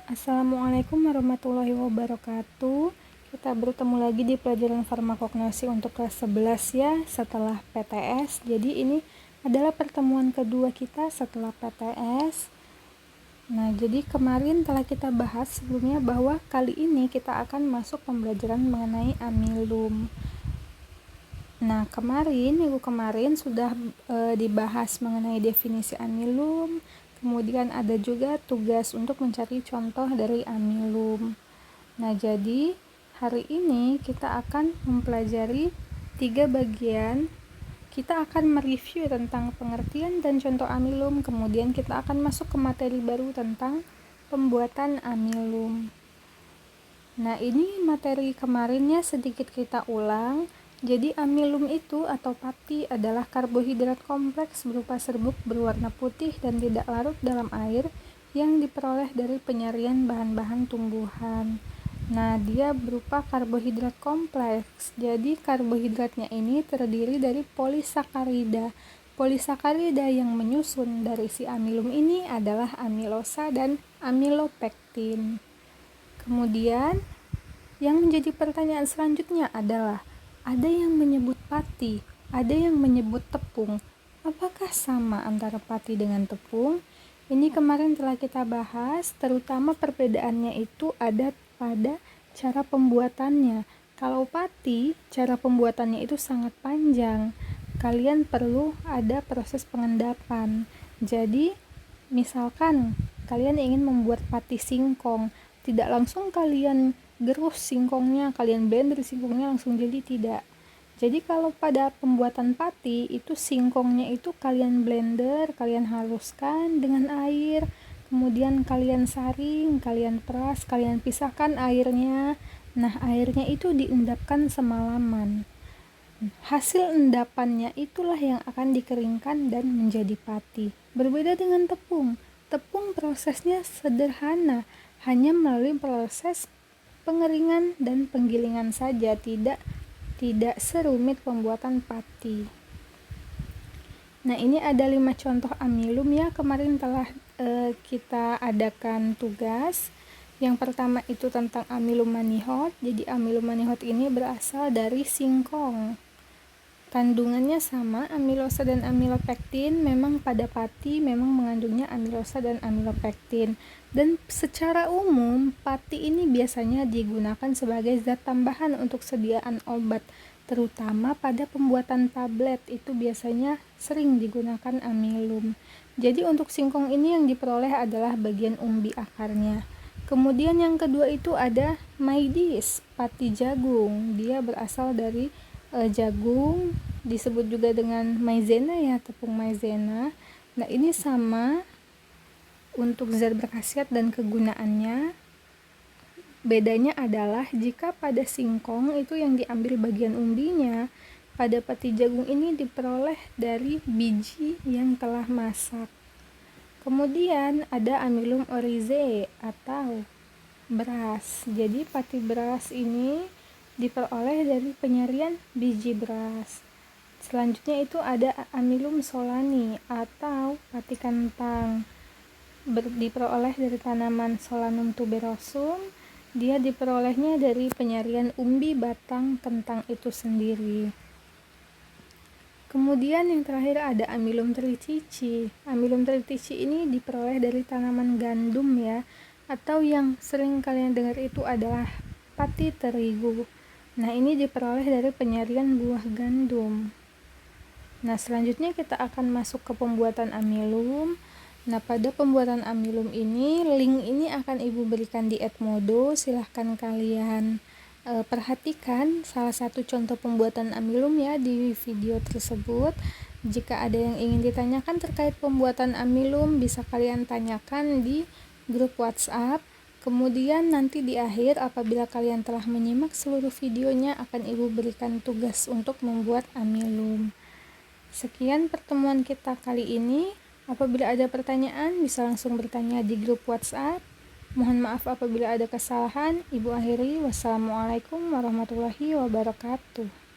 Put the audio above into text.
Assalamualaikum warahmatullahi wabarakatuh. Kita bertemu lagi di pelajaran farmakognose untuk kelas 11 ya, setelah PTS. Jadi ini adalah pertemuan kedua kita setelah PTS. Nah, jadi kemarin telah kita bahas sebelumnya bahwa kali ini kita akan masuk pembelajaran mengenai amilum. Nah, minggu kemarin sudah dibahas mengenai definisi amilum. Kemudian ada juga tugas untuk mencari contoh dari amilum. Nah, jadi hari ini kita akan mempelajari 3 bagian. Kita akan mereview tentang pengertian dan contoh amilum, kemudian kita akan masuk ke materi baru tentang pembuatan amilum. Nah, ini materi kemarinnya sedikit kita ulang. Jadi amilum itu atau pati adalah karbohidrat kompleks berupa serbuk berwarna putih dan tidak larut dalam air yang diperoleh dari penyarian bahan-bahan tumbuhan. Nah, dia berupa karbohidrat kompleks. Jadi karbohidratnya ini terdiri dari polisakarida. Polisakarida yang menyusun dari si amilum ini adalah amilosa dan amilopektin. Kemudian yang menjadi pertanyaan selanjutnya adalah ada yang menyebut pati, ada yang menyebut tepung. Apakah sama antara pati dengan tepung? Ini kemarin telah kita bahas, terutama perbedaannya itu ada pada cara pembuatannya. Kalau pati, cara pembuatannya itu sangat panjang. Kalian perlu ada proses pengendapan. Jadi, misalkan kalian ingin membuat pati singkong, tidak langsung kalian gerus singkongnya, kalian blender singkongnya langsung jadi, tidak. Jadi kalau pada pembuatan pati itu singkongnya itu kalian blender, kalian haluskan dengan air, kemudian kalian saring, kalian peras, kalian pisahkan airnya. Nah, airnya itu diendapkan semalaman. Hasil endapannya itulah yang akan dikeringkan dan menjadi pati. Berbeda dengan tepung. Tepung prosesnya sederhana, hanya melalui proses pengeringan dan penggilingan saja, tidak serumit pembuatan pati. Nah, ini ada 5 contoh amilum ya, kemarin telah kita adakan tugas. Yang pertama itu tentang amilum manihot. Jadi amilum manihot ini berasal dari singkong. Kandungannya sama, amilosa dan amilopektin. Memang pada pati memang mengandungnya amilosa dan amilopektin. Dan secara umum, pati ini biasanya digunakan sebagai zat tambahan untuk sediaan obat, terutama pada pembuatan tablet. Itu biasanya sering digunakan amilum. Jadi untuk singkong ini yang diperoleh adalah bagian umbi akarnya. Kemudian yang kedua itu ada maidis, pati jagung. Dia berasal dari jagung, disebut juga dengan maizena ya, tepung maizena. Nah, ini sama untuk zat berkhasiat dan kegunaannya. Bedanya adalah jika pada singkong itu yang diambil bagian umbinya, pada pati jagung ini diperoleh dari biji yang telah masak. Kemudian ada amilum orizae atau beras. Jadi pati beras ini diperoleh dari penyarian biji beras. Selanjutnya itu ada amilum solani atau pati kentang. Diperoleh dari tanaman Solanum tuberosum. Dia diperolehnya dari penyarian umbi batang kentang itu sendiri. Kemudian yang terakhir ada amilum tritici. Amilum tritici ini diperoleh dari tanaman gandum ya, atau yang sering kalian dengar itu adalah pati terigu. Nah, ini diperoleh dari penyarian buah gandum. Nah, selanjutnya kita akan masuk ke pembuatan amilum. Nah, pada pembuatan amilum ini, link ini akan Ibu berikan di Edmodo. Silahkan kalian perhatikan salah satu contoh pembuatan amilum ya di video tersebut. Jika ada yang ingin ditanyakan terkait pembuatan amilum, bisa kalian tanyakan di grup WhatsApp. Kemudian nanti di akhir, apabila kalian telah menyimak seluruh videonya, akan Ibu berikan tugas untuk membuat amilum. Sekian pertemuan kita kali ini. Apabila ada pertanyaan, bisa langsung bertanya di grup WhatsApp. Mohon maaf apabila ada kesalahan. Ibu akhiri. Wassalamualaikum warahmatullahi wabarakatuh.